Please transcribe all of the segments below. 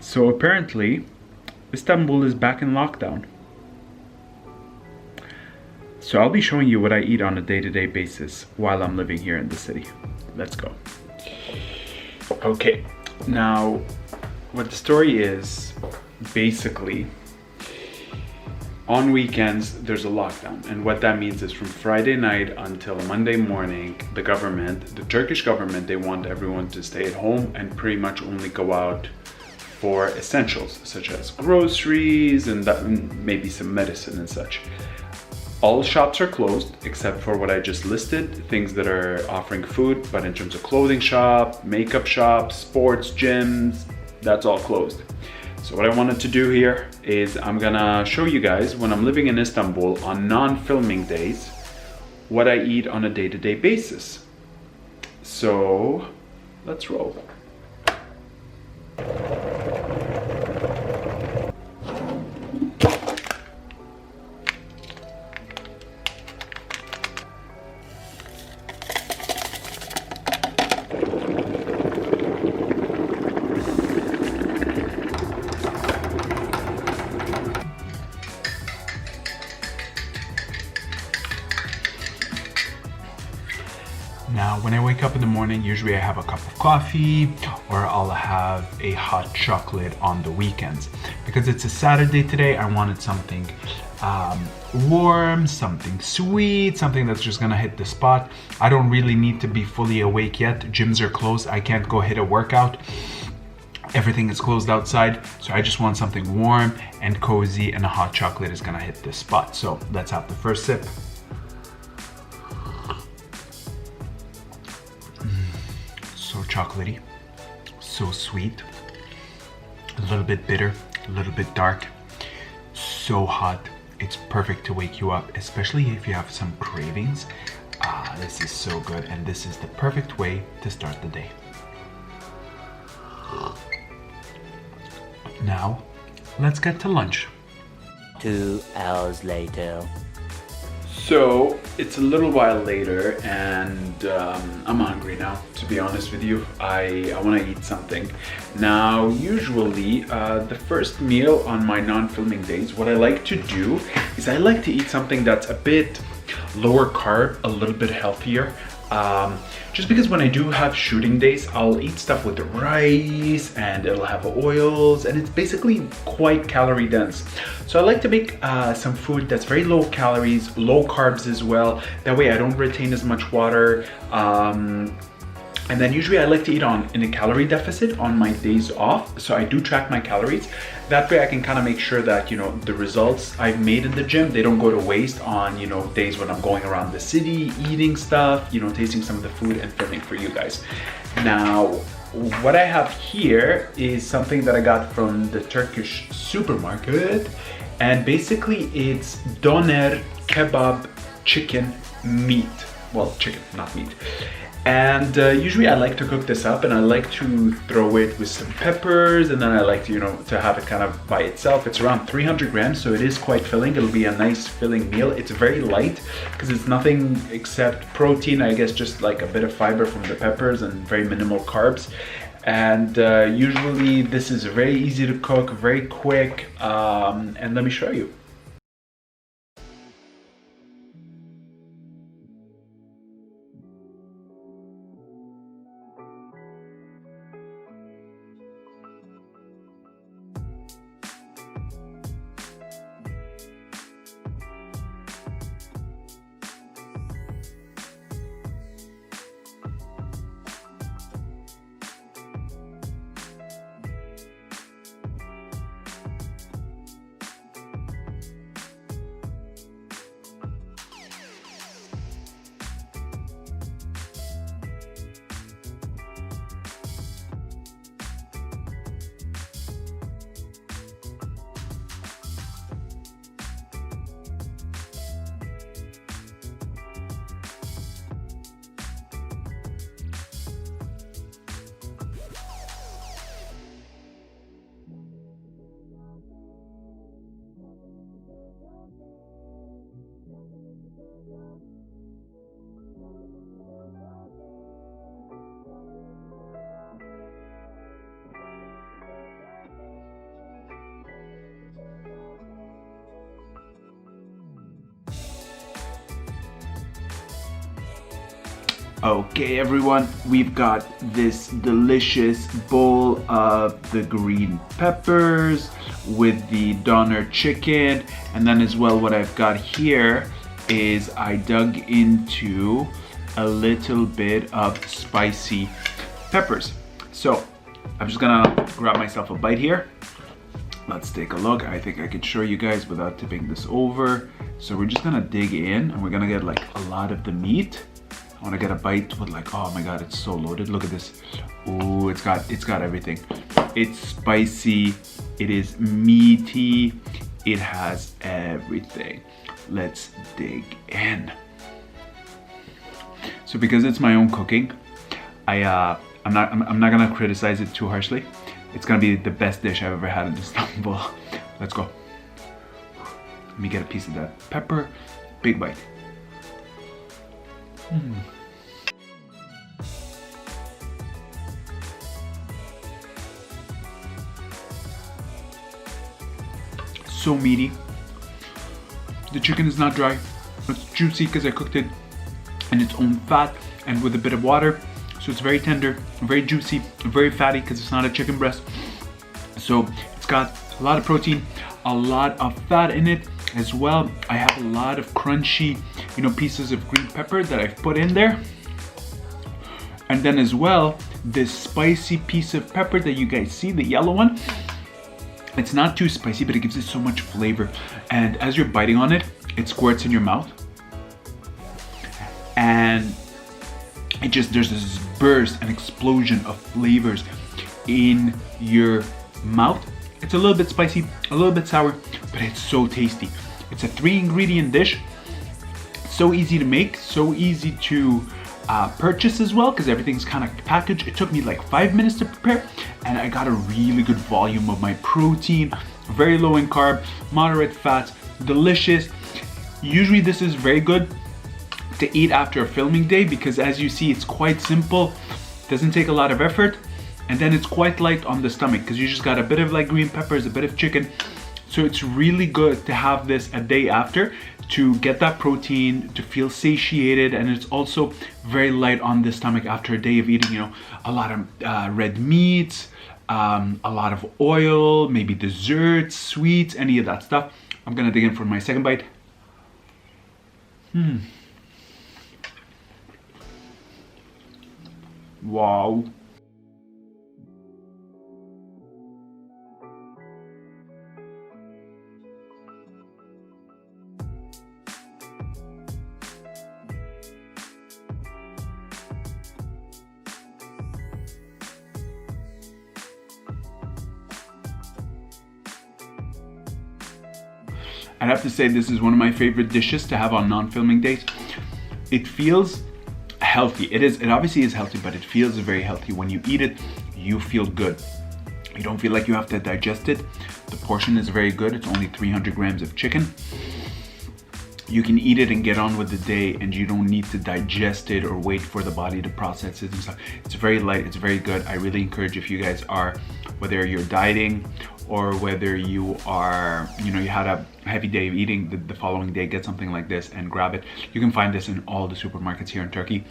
So apparently, Istanbul is back in lockdown. So I'll be showing you what I eat on a day-to-day basis while I'm living here in the city. Let's go. Okay, now what the story is, basically, on weekends there's a lockdown, and what that means is from Friday night until Monday morning, the Turkish government, they want everyone to stay at home and pretty much only go out for essentials such as groceries and maybe some medicine and such. All shops are closed except for what I just listed, things that are offering food, but in terms of clothing shop, makeup shops, sports gyms, that's all closed. So what I wanted to do here is I'm gonna show you guys when I'm living in Istanbul on non-filming days, what I eat on a day-to-day basis. So let's roll. Now, when I wake up in the morning, usually I have a cup of coffee or I'll have a hot chocolate on the weekends. Because it's a Saturday today, I wanted something warm, something sweet, something that's just gonna hit the spot. I don't really need to be fully awake yet. Gyms are closed, I can't go hit a workout. Everything is closed outside, so I just want something warm and cozy, and a hot chocolate is gonna hit this spot. So let's have the first sip. So chocolatey, so sweet, a little bit bitter, a little bit dark, so hot. It's perfect to wake you up, especially if you have some cravings. This is so good, and this is the perfect way to start the day. Now, let's get to lunch. 2 hours later. So it's a little while later, and I'm hungry now, to be honest with you. I want to eat something. Now, usually the first meal on my non-filming days, what I like to do is I like to eat something that's a bit lower carb, a little bit healthier. Just because when I do have shooting days, I'll eat stuff with the rice and it'll have oils, and it's basically quite calorie dense. So I like to make some food that's very low calories, low carbs as well. That way I don't retain as much water. And then usually I like to eat in a calorie deficit on my days off. So I do track my calories. That way I can kind of make sure that, you know, the results I've made in the gym, they don't go to waste on, you know, days when I'm going around the city, eating stuff, you know, tasting some of the food and filming for you guys. Now, what I have here is something that I got from the Turkish supermarket. And basically it's doner kebab chicken meat. Well, chicken, not meat. And usually I like to cook this up, and I like to throw it with some peppers, and then I like to, you know, to have it kind of by itself. It's around 300 grams, so it is quite filling. It'll be a nice filling meal. It's very light because it's nothing except protein, I guess, just like a bit of fiber from the peppers and very minimal carbs. And usually this is very easy to cook, very quick, and let me show you. Okay everyone, we've got this delicious bowl of the green peppers with the doner chicken, and then as well what I've got here is I dug into a little bit of spicy peppers. So I'm just gonna grab myself a bite here. Let's take a look. I think I can show you guys without tipping this over. So we're just gonna dig in and we're gonna get like a lot of the meat. I want to get a bite with like, oh my god, it's so loaded. Look at this. Ooh, it's got everything. It's spicy, it is meaty, it has everything. Let's dig in. So because it's my own cooking, I'm not gonna criticize it too harshly. It's gonna be the best dish I've ever had in Istanbul. Let's go. Let me get a piece of that pepper. Big bite. So meaty. The chicken is not dry. It's juicy because I cooked it in its own fat and with a bit of water. So it's very tender, very juicy, very fatty because it's not a chicken breast. So it's got a lot of protein, a lot of fat in it as well. I have a lot of crunchy, pieces of green pepper that I've put in there. And then as well, this spicy piece of pepper that you guys see, the yellow one, it's not too spicy, but it gives it so much flavor. And as you're biting on it, it squirts in your mouth. And there's this burst and explosion of flavors in your mouth. It's a little bit spicy, a little bit sour, but it's so tasty. It's a 3-ingredient dish. So easy to make, so easy to purchase as well, because everything's kind of packaged. It took me like 5 minutes to prepare, and I got a really good volume of my protein, very low in carb, moderate fats, delicious. Usually this is very good to eat after a filming day because as you see, it's quite simple, doesn't take a lot of effort, and then it's quite light on the stomach because you just got a bit of like green peppers, a bit of chicken. So it's really good to have this a day after to get that protein, to feel satiated, and it's also very light on the stomach after a day of eating, a lot of red meats, a lot of oil, maybe desserts, sweets, any of that stuff. I'm gonna dig in for my second bite. Wow. I'd have to say this is one of my favorite dishes to have on non-filming days. It feels healthy. It obviously is healthy, but it feels very healthy. When you eat it, you feel good. You don't feel like you have to digest it. The portion is very good. It's only 300 grams of chicken. You can eat it and get on with the day, and you don't need to digest it or wait for the body to process it and stuff. It's very light, it's very good. I really encourage, if you guys are, whether you're dieting or whether you are, you had a heavy day of eating, the following day, get something like this and grab it. You can find this in all the supermarkets here in Turkey.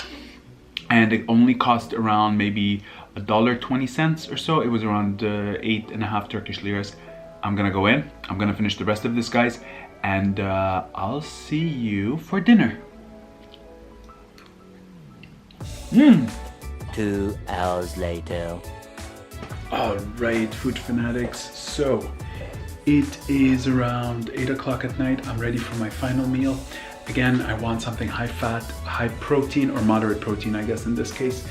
And it only cost around maybe $1.20 or so. It was around 8.5 Turkish liras. I'm gonna go in, I'm gonna finish the rest of this, guys, and I'll see you for dinner. 2 hours later. All right, Food Fanatics. So it is around 8 o'clock at night. I'm ready for my final meal. Again, I want something high fat, high protein, or moderate protein, I guess in this case.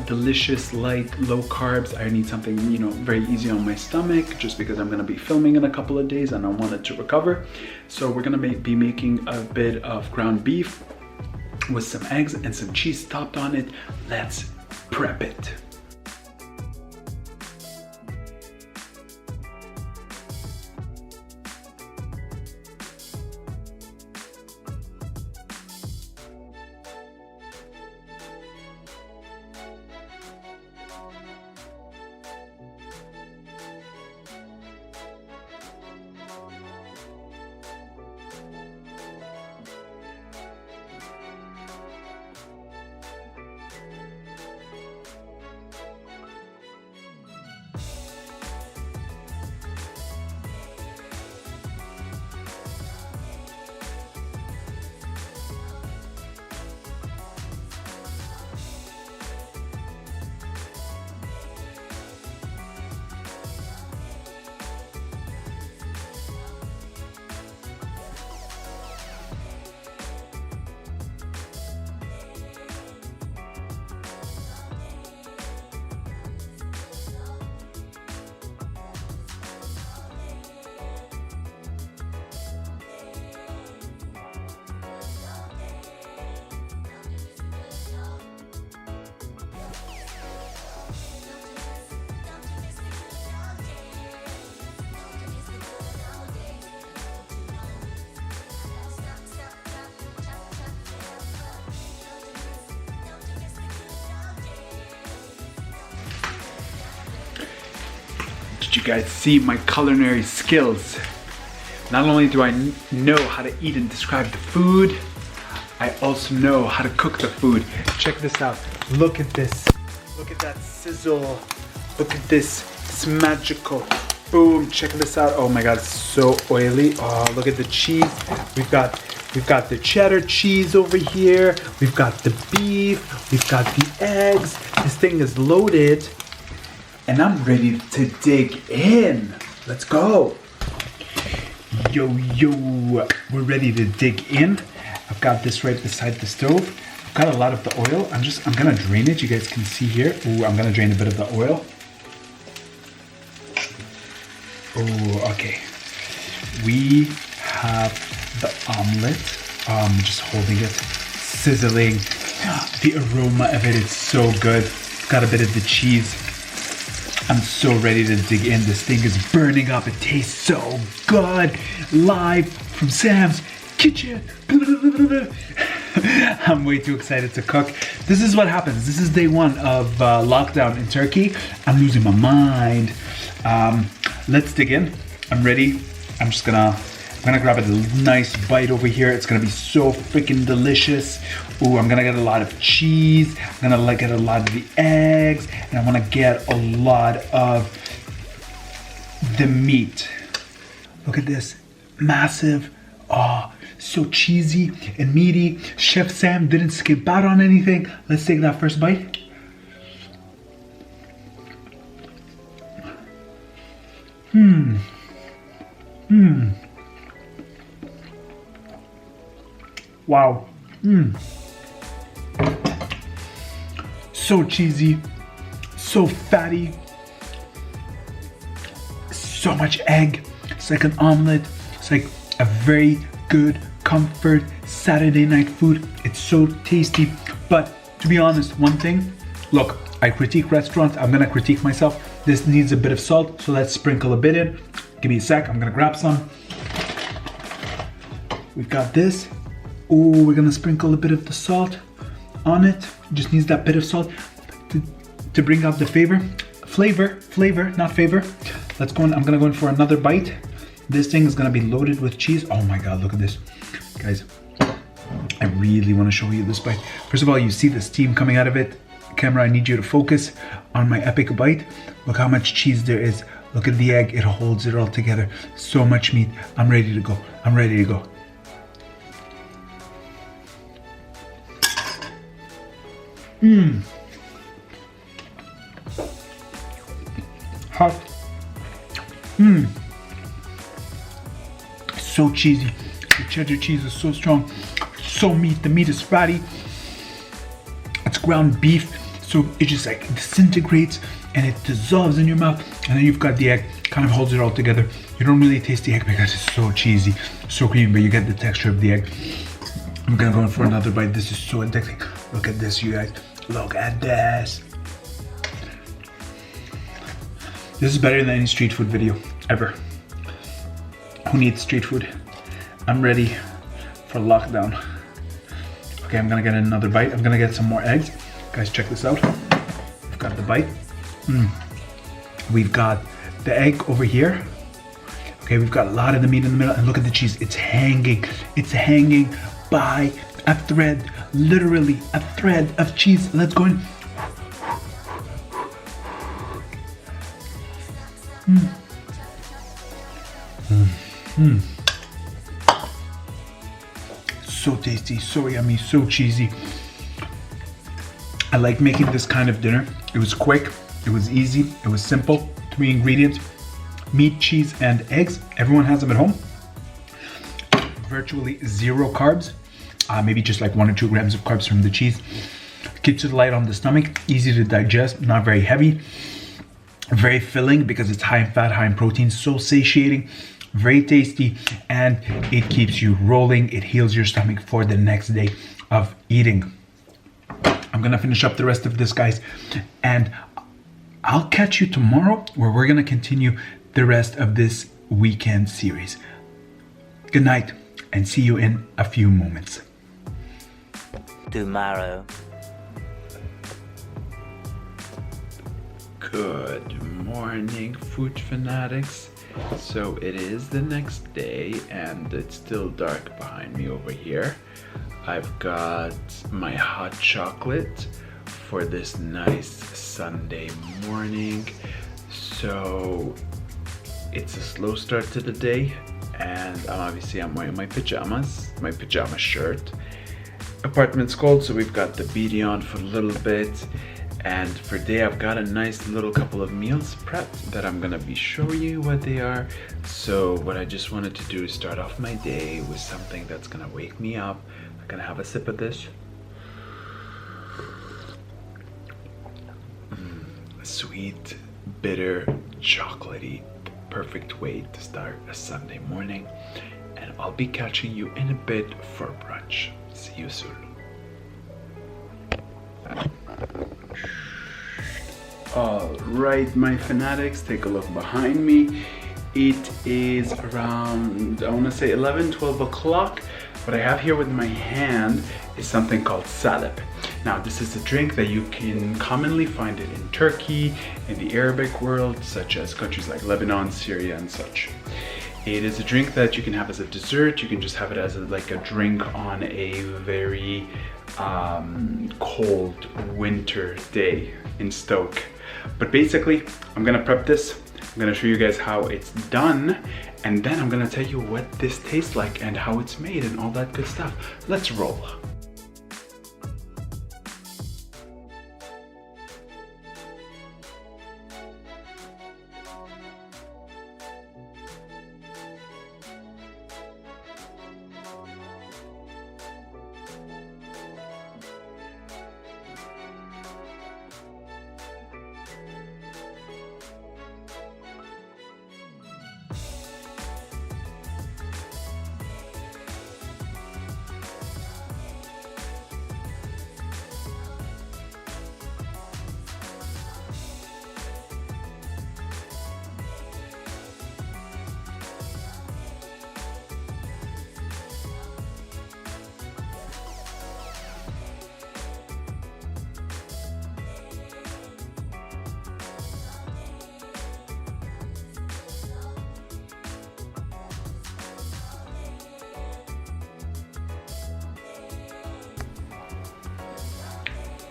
Delicious, light, low carbs. I need something, very easy on my stomach, just because I'm gonna be filming in a couple of days and I want it to recover. So we're gonna be making a bit of ground beef with some eggs and some cheese topped on it. Let's prep it. Did you guys see my culinary skills? Not only do I know how to eat and describe the food, I also know how to cook the food. Check this out. Look at this. Look at that sizzle. Look at this. It's magical. Boom. Check this out. Oh my God, it's so oily. Oh, look at the cheese. We've got the cheddar cheese over here. We've got the beef. We've got the eggs. This thing is loaded. And I'm ready to dig in. Let's go. Yo, we're ready to dig in. I've got this right beside the stove. I've got a lot of the oil. I'm gonna drain it. You guys can see here. Ooh, I'm gonna drain a bit of the oil. Oh, okay. We have the omelet. Just holding it, sizzling. The aroma of it is so good. Got a bit of the cheese. I'm so ready to dig in. This thing is burning up. It tastes so good. Live from Sam's kitchen. I'm way too excited to cook. This is what happens. This is day one of lockdown in Turkey. I'm losing my mind. Let's dig in. I'm ready. I'm gonna grab a nice bite over here. It's gonna be so freaking delicious. Ooh, I'm gonna get a lot of cheese. I'm gonna get a lot of the eggs, and I wanna get a lot of the meat. Look at this, massive. Oh, so cheesy and meaty. Chef Sam didn't skip out on anything. Let's take that first bite. Wow. So cheesy, so fatty, so much egg. It's like an omelet. It's like a very good comfort Saturday night food. It's so tasty. But to be honest, one thing, look, I critique restaurants. I'm gonna critique myself. This needs a bit of salt, so let's sprinkle a bit in. Give me a sec, I'm gonna grab some. We've got this. Ooh, we're gonna sprinkle a bit of the salt on it. Just needs that bit of salt to bring out the flavor, not favor. Let's go in. I'm gonna go in for another bite. This thing is gonna be loaded with cheese. Oh my God, look at this. Guys, I really wanna show you this bite. First of all, you see the steam coming out of it. Camera, I need you to focus on my epic bite. Look how much cheese there is. Look at the egg, it holds it all together. So much meat. I'm ready to go. I'm ready to go. Hot. So cheesy. The cheddar cheese is so strong. So meat. The meat is fatty. It's ground beef. So it just like disintegrates and it dissolves in your mouth. And then you've got the egg, kind of holds it all together. You don't really taste the egg because it's so cheesy, so creamy, but you get the texture of the egg. I'm gonna go in for another bite. This is so addicting. Look at this, you guys. Look at this. This is better than any street food video ever. Who needs street food? I'm ready for lockdown. Okay, I'm gonna get another bite. I'm gonna get some more eggs. Guys, check this out. We've got the bite. We've got the egg over here. Okay, we've got a lot of the meat in the middle, and look at the cheese. It's hanging. It's hanging by a thread, literally a thread of cheese. Let's go in. So tasty, so yummy, so cheesy. I like making this kind of dinner. It was quick, it was easy, it was simple. 3 ingredients, meat, cheese, and eggs. Everyone has them at home. Virtually 0 carbs. Maybe just like 1 or 2 grams of carbs from the cheese. Keeps it light on the stomach, easy to digest, not very heavy. Very filling because it's high in fat, high in protein, so satiating, very tasty, and it keeps you rolling. It heals your stomach for the next day of eating. I'm gonna finish up the rest of this, guys, and I'll catch you tomorrow where we're gonna continue the rest of this weekend series. Good night, and see you in a few moments. Tomorrow. Good morning, Food Fanatics. So it is the next day and it's still dark behind me over here. I've got my hot chocolate for this nice Sunday morning. So it's a slow start to the day and I'm wearing my pajamas, my pajama shirt. Apartment's cold, so we've got the beanie on for a little bit. And for today, I've got a nice little couple of meals prepped that I'm gonna be showing you what they are. So what I just wanted to do is start off my day with something that's gonna wake me up. I'm gonna have a sip of this. Sweet, bitter, chocolatey, perfect way to start a Sunday morning. And I'll be catching you in a bit for brunch. See you soon. All right, my fanatics, take a look behind me. It is around, I want to say 11, 12 o'clock. What I have here with my hand is something called salep. Now, this is a drink that you can commonly find it in Turkey, in the Arabic world, such as countries like Lebanon, Syria, and such. It is a drink that you can have as a dessert. You can just have it as like a drink on a very cold winter day in Stoke. But basically, I'm gonna prep this. I'm gonna show you guys how it's done, and then I'm gonna tell you what this tastes like and how it's made and all that good stuff. Let's roll.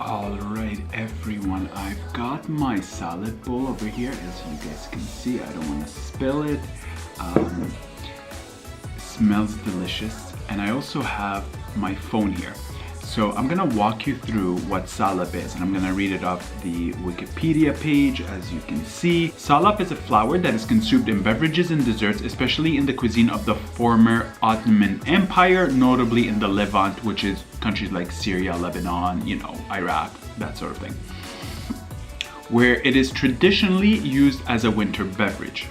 All right, everyone, I've got my salad bowl over here. As you guys can see, I don't want to spill it. Smells delicious. And I also have my phone here. So I'm gonna walk you through what salep is, and I'm gonna read it off the Wikipedia page. As you can see, salep is a flour that is consumed in beverages and desserts, especially in the cuisine of the former Ottoman Empire, notably in the Levant, which is countries like Syria, Lebanon, you know, Iraq, that sort of thing, where it is traditionally used as a winter beverage.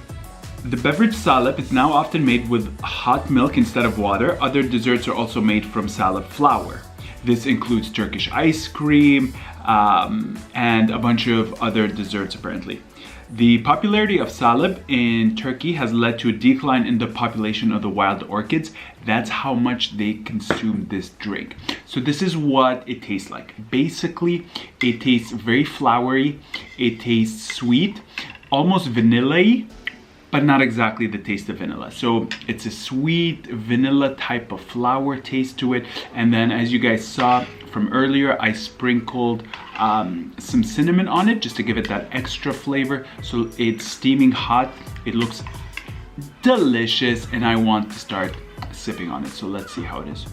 The beverage salep is now often made with hot milk instead of water. Other desserts are also made from salep flour. This includes Turkish ice cream and a bunch of other desserts apparently. The popularity of salep in Turkey has led to a decline in the population of the wild orchids. That's how much they consume this drink. So this is what it tastes like. Basically, it tastes very flowery, it tastes sweet, almost vanilla-y, but not exactly the taste of vanilla. So it's a sweet vanilla type of flour taste to it. And then as you guys saw from earlier, I sprinkled some cinnamon on it just to give it that extra flavor. So it's steaming hot, it looks delicious, and I want to start sipping on it. So let's see how it is.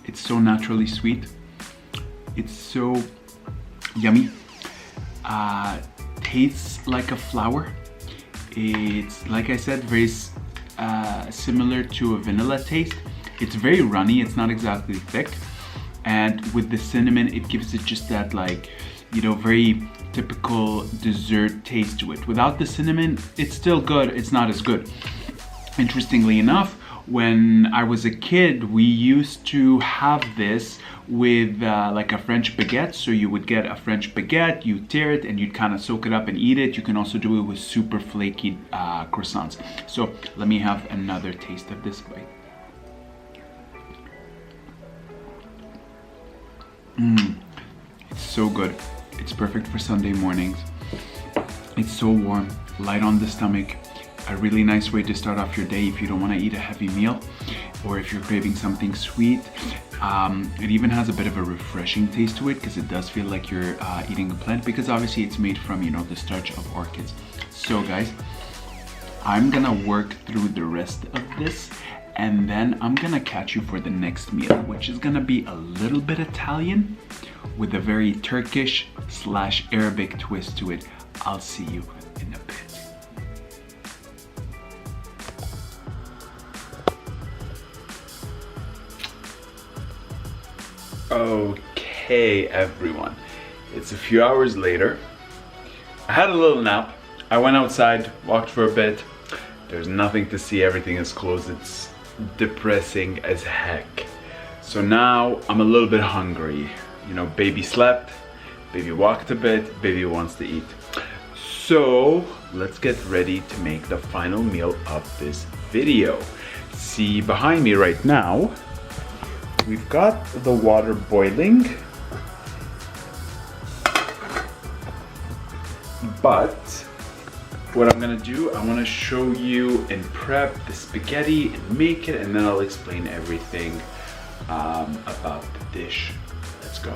It's so naturally sweet. It's so yummy. Tastes like a flour. It's, like I said, very similar to a vanilla taste. It's very runny, it's not exactly thick. And with the cinnamon, it gives it just that, like, you know, very typical dessert taste to it. Without the cinnamon, it's still good, it's not as good. Interestingly enough, when I was a kid, we used to have this with like a French baguette. So you would get a French baguette, you tear it, and you'd kind of soak it up and eat it. You can also do it with super flaky croissants. So let me have another taste of this bite. It's so good. It's perfect for Sunday mornings. It's so warm, light on the stomach. A really nice way to start off your day if you don't want to eat a heavy meal or if you're craving something sweet. It even has a bit of a refreshing taste to it because it does feel like you're eating a plant, because obviously it's made from, you know, the starch of orchids. So guys, I'm gonna work through the rest of this and then I'm gonna catch you for the next meal, which is gonna be a little bit Italian with a very Turkish / Arabic twist to it. I'll see you in a bit. Okay, everyone. It's a few hours later. I had a little nap. I went outside, walked for a bit. There's nothing to see, everything is closed. It's depressing as heck. So now I'm a little bit hungry. You know, baby slept, baby walked a bit, baby wants to eat. So let's get ready to make the final meal of this video. See, behind me right now, we've got the water boiling. But what I'm gonna do, I wanna show you and prep the spaghetti and make it, and then I'll explain everything about the dish. Let's go.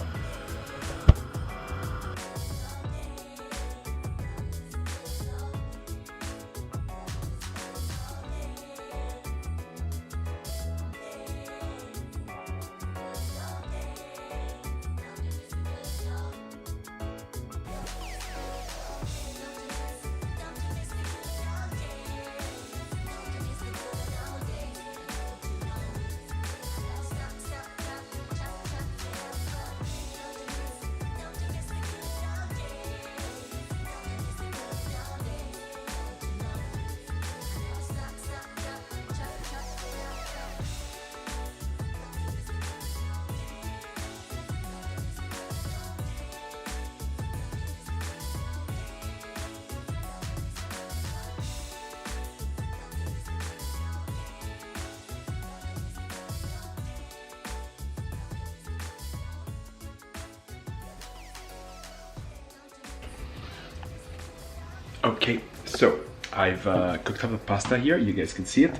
Okay, so I've cooked up the pasta here. You guys can see it.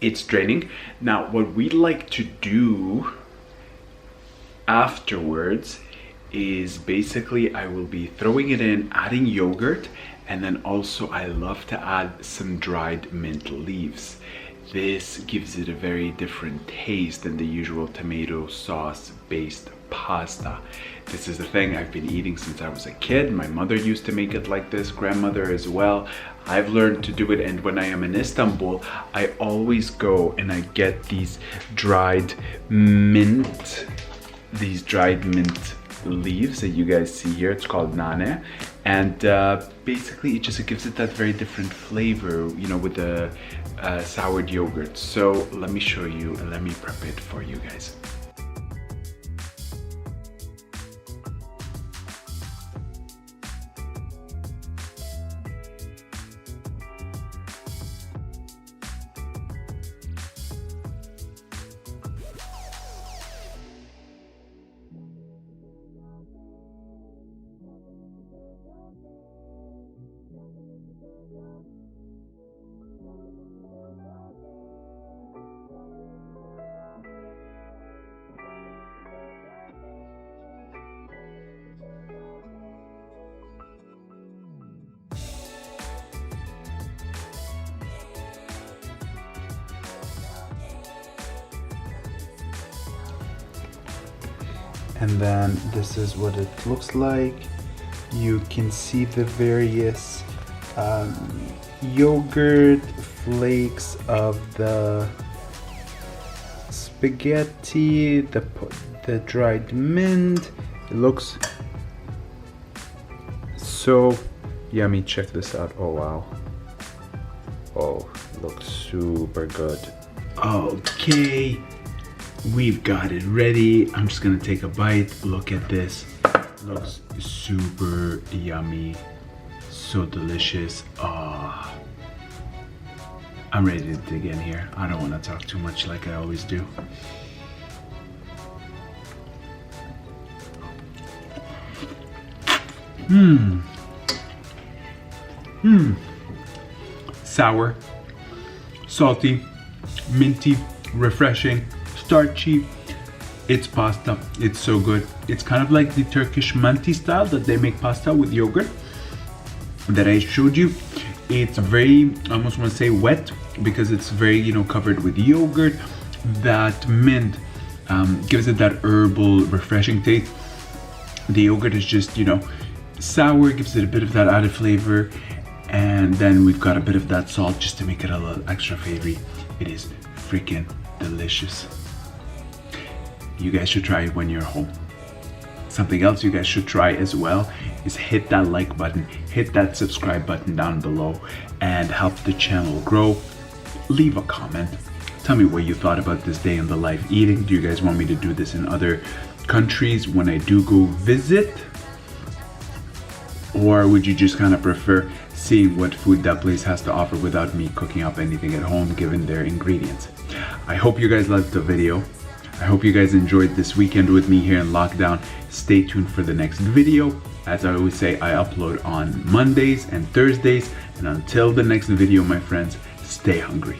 It's draining. Now, what we'd like to do afterwards is basically I will be throwing it in, adding yogurt, and then also I love to add some dried mint leaves. This gives it a very different taste than the usual tomato sauce based pasta. This is a thing I've been eating since I was a kid. My mother used to make it like this, grandmother as well. I've learned to do it, and when I am in Istanbul, I always go and I get these dried mint leaves that you guys see here. It's called nane, and basically it gives it that very different flavor, you know, with the soured yogurt. So let me show you and let me prep it for you guys. And then this is what it looks like. You can see the various yogurt flakes of the spaghetti, the dried mint. It looks so yummy. Check this out. Oh wow. Oh, it looks super good. Okay. We've got it ready. I'm just gonna take a bite. Look at this. Looks super yummy. So delicious. Ah, I'm ready to dig in here. I don't want to talk too much like I always do. Sour, salty, minty, refreshing, starchy. It's pasta. It's so good. It's kind of like the Turkish manti style that they make pasta with yogurt that I showed you. It's very, I almost want to say wet because it's very, you know, covered with yogurt. That mint gives it that herbal, refreshing taste. The yogurt is just, you know, sour, gives it a bit of that added flavor. And then we've got a bit of that salt just to make it a little extra savory. It is freaking delicious. You guys should try it when you're home. Something else you guys should try as well is hit that like button, hit that subscribe button down below, and help the channel grow. Leave a comment. Tell me what you thought about this day in the life eating. Do you guys want me to do this in other countries when I do go visit? Or would you just kind of prefer seeing what food that place has to offer without me cooking up anything at home given their ingredients? I hope you guys liked the video. I hope you guys enjoyed this weekend with me here in lockdown. Stay tuned for the next video. As I always say, I upload on Mondays and Thursdays. And until the next video, my friends, stay hungry.